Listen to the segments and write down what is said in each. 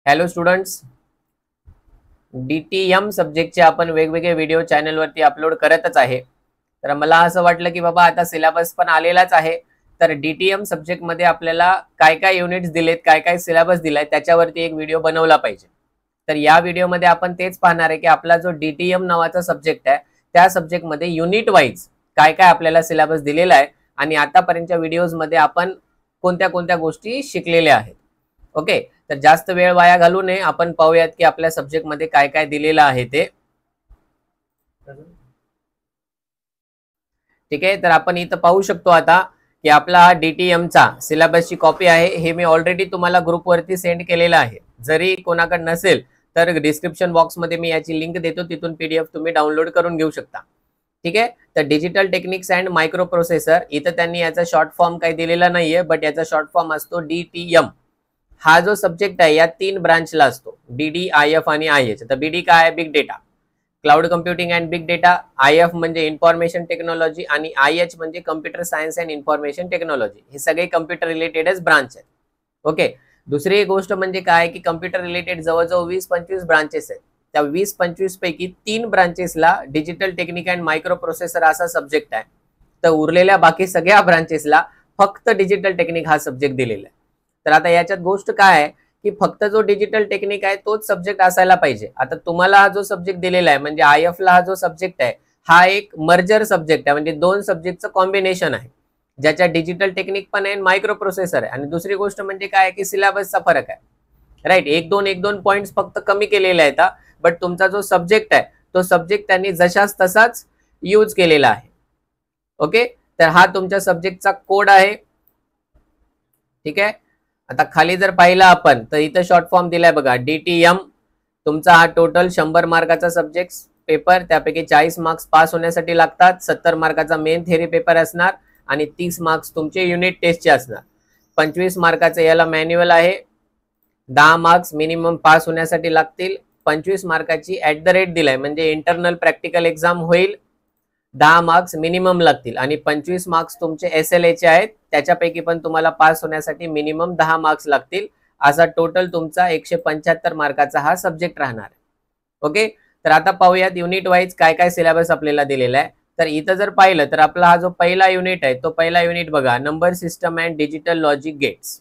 Hello students, DTM सब्जेक्टचे आपण वेगवेगळे video चॅनलवरती अपलोड करतच आहे. तर मला असं वाटलं की बाबा आता सिलेबस पण आलेलाच आहे, तर DTM सब्जेक्टमध्ये आपल्याला काय काय युनिट्स दिलेत, काय काय सिलेबस दिलाय त्याच्यावरती एक व्हिडिओ बनवला पाहिजे. तर या व्हिडिओमध्ये आपण तेच पाहणार आहे की आपला जो DTM नावाचा सब्जेक्ट आहे त्या सब्जेक्टमध्ये युनिट वाईज काय काय आपल्याला सिलेबस दिलेला आहे आणि आतापर्यंतच्या व्हिडिओजमध्ये आपण कोणत्या कोणत्या गोष्टी शिकलेल्या आहेत. ओके, तर जास्त वेळ वाया घालू नये, आपण पाहूयात की आपल्या सब्जेक्ट मध्ये काय काय दिलेलं आहे ते. ठीक आहे, तर आपण इथं पाहू शकतो आता की आपला हा DTM चा सिलेबसची कॉपी आहे. हे मी ऑलरेडी तुम्हाला ग्रुपवरती सेंड केलेलं आहे. जरी कोणाकडे नसेल तर डिस्क्रिप्शन बॉक्समध्ये मी याची लिंक देतो, तिथून PDF तुम्ही डाउनलोड करून घेऊ शकता. ठीक आहे, तर digital techniques and micro processor, इथं त्यांनी याचा शॉर्ट फॉर्म काही दिलेला नाहीये, बट याचा शॉर्ट फॉर्म असतो DTM. हा जो सब्जेक्ट आहे या 3 ब्रांचला असतो, BD, IF आणि IH. तर BD काय आहे? Big data, cloud computing and big data. IF म्हणजे इन्फॉर्मेशन टेक्नॉलॉजी आणि IH म्हणजे computer science and information technology. हे सगळे कम्प्युटर रिलेटेडच ब्रांच आहेत. ओके, दुसरी एक गोष्ट म्हणजे काय की कम्प्युटर रिलेटेड जवळजवळ 20-25 ब्रांचेस आहेत. त्या 20-25 पैकी 3 ब्रांचेसला digital technique and microprocessor असा सब्जेक्ट आहे, तर उरलेल्या बाकी सगळ्या ब्रांचेसला फक्त डिजिटल टेक्निक हा सब्जेक्ट दिलेला आहे. तर आता याच्यात गोष्ट काय आहे की फक्त जो डिजिटल टेक्निक आहे तोच सब्जेक्ट असायला पाहिजे. आता तुम्हाला हा जो सब्जेक्ट दिलेला आहे म्हणजे IF ला हा जो सब्जेक्ट आहे हा एक मर्जर सब्जेक्ट आहे, म्हणजे दोन सब्जेक्टचं कॉम्बिनेशन आहे, ज्याच्या डिजिटल टेक्निक पण आहे, मायक्रो प्रोसेसर आहे. आणि दुसरी गोष्ट म्हणजे काय की सिलेबसचा फरक आहे, राईट. एक दोन पॉइंट्स फक्त कमी केलेले आहेत, बट तुमचा जो सब्जेक्ट आहे तो सब्जेक्ट त्यांनी जशाच तसाच यूज केलेला आहे. ओके, तर हा तुमच्या सब्जेक्टचा कोड आहे. ठीक आहे, आता खाली जर पाहिलं आपण तर इथं शॉर्ट फॉर्म दिलाय बघा, DTM. तुमचा हा टोटल 100 मार्काचा सब्जेक्ट पेपर, त्यापैकी 40 मार्क्स पास होण्यासाठी लागतात. 70 मार्काचा मेन थेरी पेपर असणार आणि 30 मार्क्स तुमचे युनिट टेस्टचे असणार. 25 मार्काचं याला मॅन्युअल आहे. 10 मार्क्स मिनिमम पास होण्यासाठी लागतील. 25 मार्काची ऍट द रेट दिलाय म्हणजे इंटरनल प्रॅक्टिकल एक्झाम होईल. 10 मार्क्स मिनिमम लागतील आणि 25 मार्क्स तुमचे SLA चे आहेत, त्याच्यापैकी पण तुम्हाला पास होण्यासाठी मिनिमम 10 मार्क्स लागतील. असा टोटल तुमचा 175 मार्काचा हा सब्जेक्ट राहणार आहे. ओके, तर आता पाहूयात युनिट वाईज काय काय सिलेबस आपल्याला दिलेला आहे. तर इथं जर पाहिलं तर आपला हा जो पहिला युनिट आहे तो पहिला युनिट बघा, number system and digital logic gates.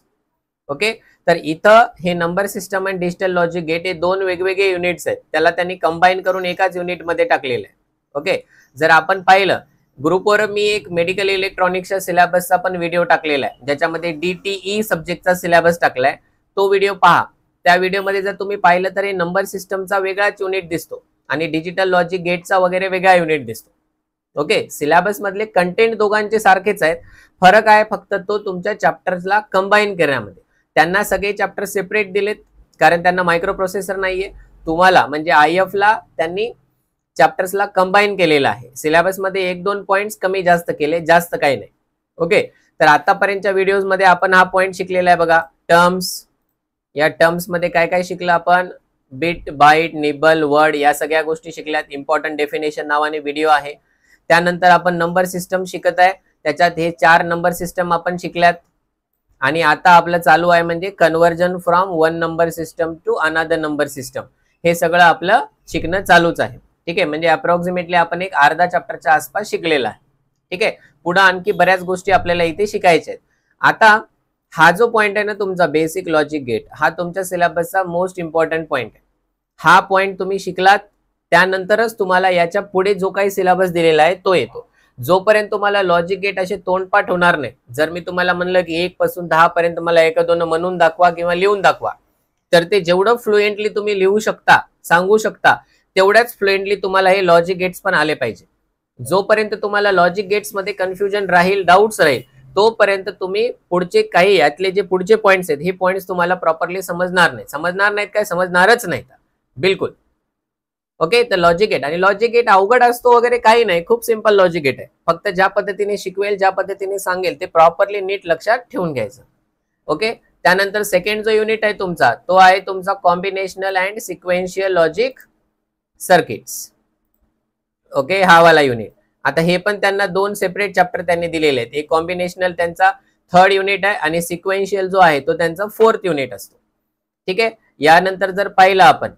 Okay, तर इथं हे number system and digital logic gate हे दोन वेगवेगळे युनिट्स आहेत, त्याला त्यांनी कंबाईन करून एकाच युनिटमध्ये टाकलेलं आहे. ओके, जर आपण पाहिलं ग्रुपवर मी एक मेडिकल इलेक्ट्रॉनिक्सच्या सिलेबसचा पण व्हिडिओ टाकलेला आहे, ज्याच्यामध्ये DTE सब्जेक्टचा सिलेबस टाकलाय. तो व्हिडिओ पहा. त्या व्हिडिओमध्ये जर तुम्ही पाहिलं तर हे नंबर सिस्टमचा वेगळाच युनिट दिसतो आणि डिजिटल लॉजिक गेटचा वगैरे वेगळा युनिट दिसतो. ओके, सिलेबस मधले कंटेंट दोघांचे सारखेच आहेत, फरक आहे फक्त तो तुमच्या चॅप्टर्सला कंबाईन करण्यामध्ये. त्यांना सगळे चॅप्टर सेपरेट दिलेत कारण त्यांना मायक्रो प्रोसेसर नाहीये. तुम्हाला म्हणजे IF ला त्यांनी चॅप्टर्सला कंबाईन केलेलं आहे. सिलेबस मध्ये 1-2 पॉइंट्स कमी जास्त केले, जास्त काही नाही. ओके, तर आतापर्यंतच्या व्हिडिओज मध्ये आपण हा पॉइंट शिकलेला आहे बघा, टर्म्स. या टर्म्स मध्ये काय काय शिकलं आपण? बिट, बाईट, निबल, वर्ड या सगळ्या गोष्टी शिकल्यात. इम्पॉर्टंट डेफिनेशन नावाने व्हिडिओ आहे. त्यानंतर आपण नंबर सिस्टम शिकत आहे, त्याच्यात हे 4 नंबर सिस्टम आपण शिकल्यात. आणि आता आपलं चालू आहे म्हणजे conversion from one number system to another number system. हे सगळं आपलं शिकणं चालूच आहे. ठीक आहे, म्हणजे अप्रॉक्सिमेटली आपण एक अर्धा चॅप्टरच्या आसपास शिकलेला आहे. ठीक आहे, पुढे आणखी बऱ्याच गोष्टी आपल्याला इथे शिकायच्या आहेत. आता हा जो पॉइंट आहे ना तुमचा बेसिक लॉजिक गेट, हा तुमच्या सिलेबसचा मोस्ट इम्पॉर्टंट पॉइंट आहे. हा पॉइंट तुम्ही शिकलात त्यानंतरच तुम्हाला याच्या पुढे जो काही सिलेबस दिलेला आहे तो येतो. जोपर्यंत तुम्हाला लॉजिक गेट असे तोंडपाठ होणार नाही, जर मी तुम्हाला म्हणलं की 1 पासून 10 पर्यंत मला 1-2 म्हणून दाखवा किंवा लिहून दाखवा, तर ते जेवढं फ्लुएंटली तुम्ही लिहू शकता, सांगू शकता, तेवढ्याच फ्लुएंटली तुम्हाला हे लॉजिक गेट्स पण आले पाहिजे. जोपर्यंत तुम्हाला लॉजिक गेट्स मध्ये कन्फ्युजन राहील, डाऊट्स राहील, तोपर्यंत तुम्ही पुढचे काही यातले जे पुढचे पॉइंट्स आहेत हे पॉइंट्स तुम्हाला प्रॉपरली समजणार नाही. समजणार नाहीत काय? समजणारच नाहीत बिलकुल. ओके, तर लॉजिक गेट, आणि लॉजिक गेट अवघड असतो वगैरे काही नाही, खूप सिंपल लॉजिक गेट आहे. फक्त ज्या पद्धतीने शिकवेल, ज्या पद्धतीने सांगेल ते प्रॉपरली नीट लक्षात ठेवून घ्यायचं. ओके, त्यानंतर सेकंड जो युनिट आहे तुमचा तो आहे तुमचा combinational and sequential logic circuits. Okay, हा वाला युनिट. आता हे पण त्यांना 2 सेपरेट चॅप्टर त्यांनी दिलेले आहेत. एक कॉम्बिनेशनल त्यांचा 3rd युनिट आहे आणि सिक्वेन्शियल जो आहे तो त्यांचा 4th युनिट असतो. ठीक आहे, यानंतर जर पाहिलं आपण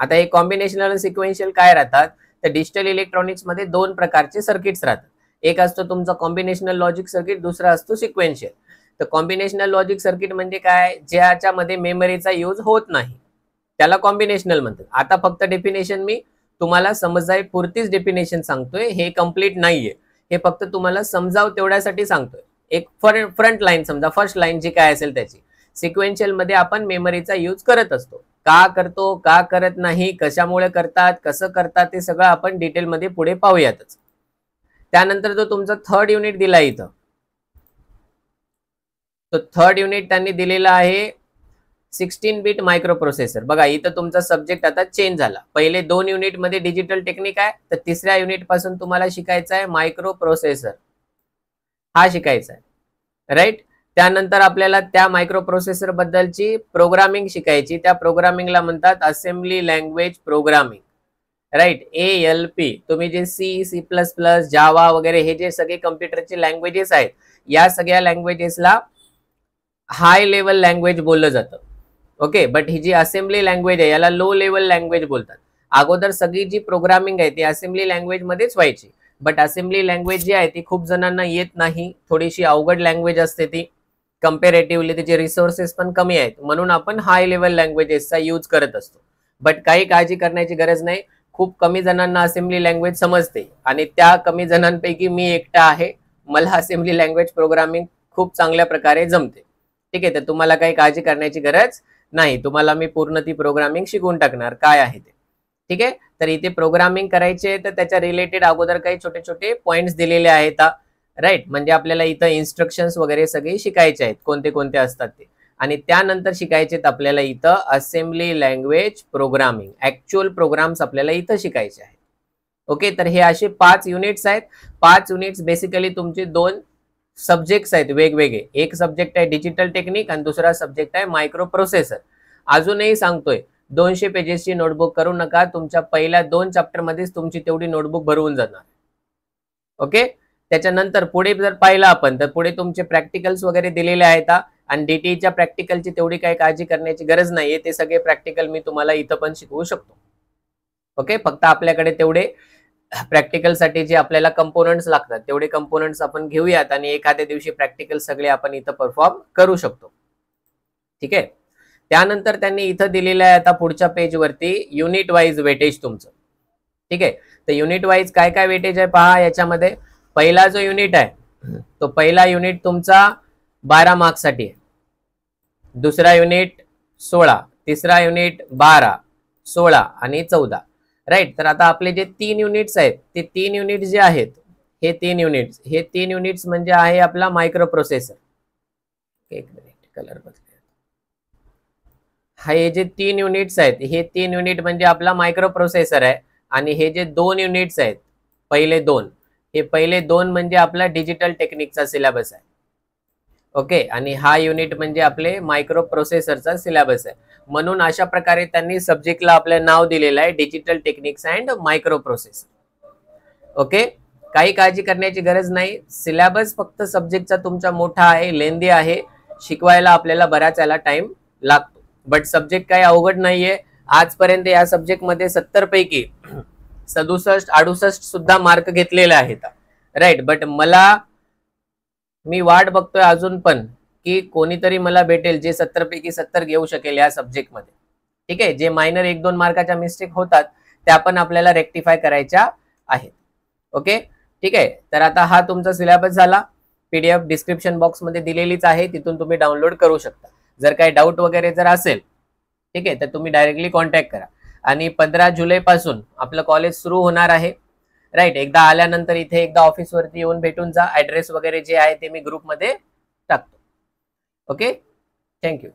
आता हे कॉम्बिनेशनल आणि सिक्वेन्शियल काय राहतात, तर डिजिटल इलेक्ट्रॉनिक्स मध्ये दोन प्रकारचे सर्किट्स राहतात. एक असतो तुमचा कॉम्बिनेशनल लॉजिक सर्किट, दुसरा असतो सिक्वेन्शियल. तर कॉम्बिनेशनल लॉजिक सर्किट म्हणजे काय, ज्याच्यामध्ये मेमरीचा यूज होत नाही त्याला कॉम्बिनेशनल म्हणतात. आता फक्त डेफिनेशन मी तुम्हाला समजाय पुरतीच डेफिनेशन सांगतोय, हे कम्प्लीट नाहीये, हे फक्त तुम्हाला समजाव तेवढ्यासाठी सांगतोय. एक फ्रंट लाईन समजा, फर्स्ट लाईन जी काय असेल त्याची. सिक्वेन्शियल मध्ये आपण मेमरीचा यूज करत असतो. का करतो, का करत नाही, कशामुळे करतात, कसं करतात, ते सगळं आपण डिटेलमध्ये पुढे पाहूयातच. त्यानंतर जो तुमचा थर्ड युनिट दिला इथं, तो थर्ड युनिट त्यांनी दिलेला आहे 16 बिट मायक्रो प्रोसेसर. बघा इथं तुमचा सब्जेक्ट आता चेंज झाला. पहिले 2 युनिट मध्ये डिजिटल टेक्निक आहे, तर तिसऱ्या युनिट पासून तुम्हाला शिकायचं आहे मायक्रो प्रोसेसर, हा शिकायचा आहे, राईट. त्यानंतर आपल्याला त्या मायक्रो प्रोसेसर बद्दलची प्रोग्रामिंग शिकायची. त्या प्रोग्रामिंगला म्हणतात assembly language programming, right, ALP. तुम्ही जे C++, जावा वगैरे हे जे सगळे कम्प्युटरचे लँग्वेजेस आहेत, या सगळ्या लँग्वेजेसला हाय लेवल लँग्वेज बोललं जातं. ओके, बट ही जी असेंब्ली लँग्वेज आहे याला लो लेवल लँग्वेज बोलतात. अगोदर सगळी जी प्रोग्रामिंग आहे ती असेंब्ली लँग्वेज मध्येच व्हायची, बट असेंब्ली लँग्वेज जी आहे ती खूप जणांना येत नाही, थोडीशी अवघड लँग्वेज असते ती, कम्पॅरेटिव्हली त्याचे रिसोर्सेस पण कमी आहेत, म्हणून आपण हाय लेवल लँग्वेजेसचा यूज करत असतो. बट काही काळजी करण्याची गरज नाही, खूप कमी जणांना असेंब्ली लँग्वेज समजते आणि त्या कमी जणांपैकी मी एकटा आहे. मला असेंब्ली लँग्वेज प्रोग्रामिंग खूप चांगल्या प्रकारे जमते. ठीक आहे, तर तुम्हाला काही काळजी करण्याची गरज नाही, तुम्हाला मी पूर्ण ती प्रोग्रामिंग शिकवून टाकणार काय आहे ते. ठीक आहे, तर इथे प्रोग्रामिंग करायचे तर त्याच्या रिलेटेड अगोदर काही छोटे छोटे पॉइंट्स दिलेले आहेत, राईट. म्हणजे आपल्याला इथं इन्स्ट्रक्शन्स वगैरे सगळे शिकायचे आहेत, कोणते कोणते असतात ते. आणि त्यानंतर शिकायचे आपल्याला इथं assembly language programming, actual programs आपल्याला इथं शिकायचे आहेत. ओके, तर हे असे 5 युनिट्स आहेत. 5 युनिट्स बेसिकली तुमचे 2 सब्जेक्ट्स आहेत वेगवेगळे. एक सब्जेक्ट आहे डिजिटल टेक्निक आणि दुसरा सब्जेक्ट आहे मायक्रो प्रोसेसर. अजूनही सांगतोय 200 पेजेसची नोटबुक करू नका, तुमच्या पहिल्या 2 चॅप्टर मध्येच तुमची तेवढी नोटबुक भरवून जाणार. ओके, त्याच्यानंतर पुढे जर पाहिलं आपण तर पुढे तुमचे प्रॅक्टिकल्स वगैरे दिलेले आहेत आणि डीटीच्या प्रॅक्टिकलची तेवढी काही काळजी करण्याची गरज नाहीये, ते सगळे प्रॅक्टिकल मी तुम्हाला इथं पण शिकवू शकतो. ओके, फक्त आपल्याकडे तेवढे प्रॅक्टिकल साठी जे आपल्याला कंपोनंट्स लागतात तेवढे कंपोनंट्स आपण घेऊयात आणि एखाद्या दिवशी प्रॅक्टिकल सगळे आपण इथं परफॉर्म करू शकतो. ठीक आहे, त्यानंतर त्यांनी इथं दिलेलं आहे आता पुढच्या पेज वरती युनिट वाईज वेटेज तुमचं. ठीक आहे, तर युनिट वाईज काय काय वेटेज आहे पहा याच्यामध्ये. पहिला जो युनिट आहे तो पहिला युनिट तुमचा 12 मार्क्स साठी आहे, दुसरा युनिट 16, तिसरा युनिट 12, 16 आणि 14, राईट. तर आता आपले जे 3 युनिट्स आहेत ते 3 युनिट जे आहेत हे 3 युनिट्स म्हणजे आहे आपला मायक्रो प्रोसेसर. एक मिनिट, कलर बदल. हे जे 3 युनिट्स आहेत हे 3 युनिट म्हणजे आपला मायक्रो प्रोसेसर आहे आणि हे जे 2 युनिट्स आहेत पहिले 2, हे पहिले 2 म्हणजे आपला डिजिटल टेक्निकचा सिलेबस आहे. ओके, आणि हा युनिट म्हणजे आपले मायक्रो प्रोसेसरचा सिलेबस आहे. म्हणून अशा प्रकारे त्यांनी सब्जेक्टला आपलं नाव दिलेलं आहे digital techniques and micro processor. Okay, काही काळजी करण्याची गरज नाही. सिलेबस फक्त सब्जेक्टचा तुमचा मोठा आहे, लेंदी आहे, शिकवायला आपल्याला बराच याला टाइम लागतो, बट सब्जेक्ट काही अवघड नाहीये. आजपर्यंत या सब्जेक्ट मध्ये 70 पैकी 67, 68 सुद्धा मार्क घेतलेले आहेत, राईट. बट मी वाट बघतोय अजून पण की कोणीतरी मला भेटेल जे 70 पैकी 70 घेऊ शकेल या सब्जेक्ट मध्ये. ठीक आहे, जे मायनर 1-2 मार्काच्या मिस्टेक होतात त्या पण आपल्याला रेक्टिफाय करायच्या आहेत. ओके, ठीक आहे, तर आता हा तुमचा सिलेबस झाला. PDF डिस्क्रिप्शन बॉक्स मध्ये दिलेलीच आहे, तिथून तुम्ही डाउनलोड करू शकता. जर काही डाऊट वगैरे जर असेल ठीक आहे तर तुम्ही डायरेक्टली कॉन्टॅक्ट करा. आणि 15 जुलै पासून आपलं कॉलेज सुरू होणार आहे, राईट. एकदा आल्यानंतर इथे एकदा ऑफिस वरती येऊन भेटून जा. ऍड्रेस वगैरे जे आहे ते मी ग्रुपमध्ये टाकतो. Okay, thank you.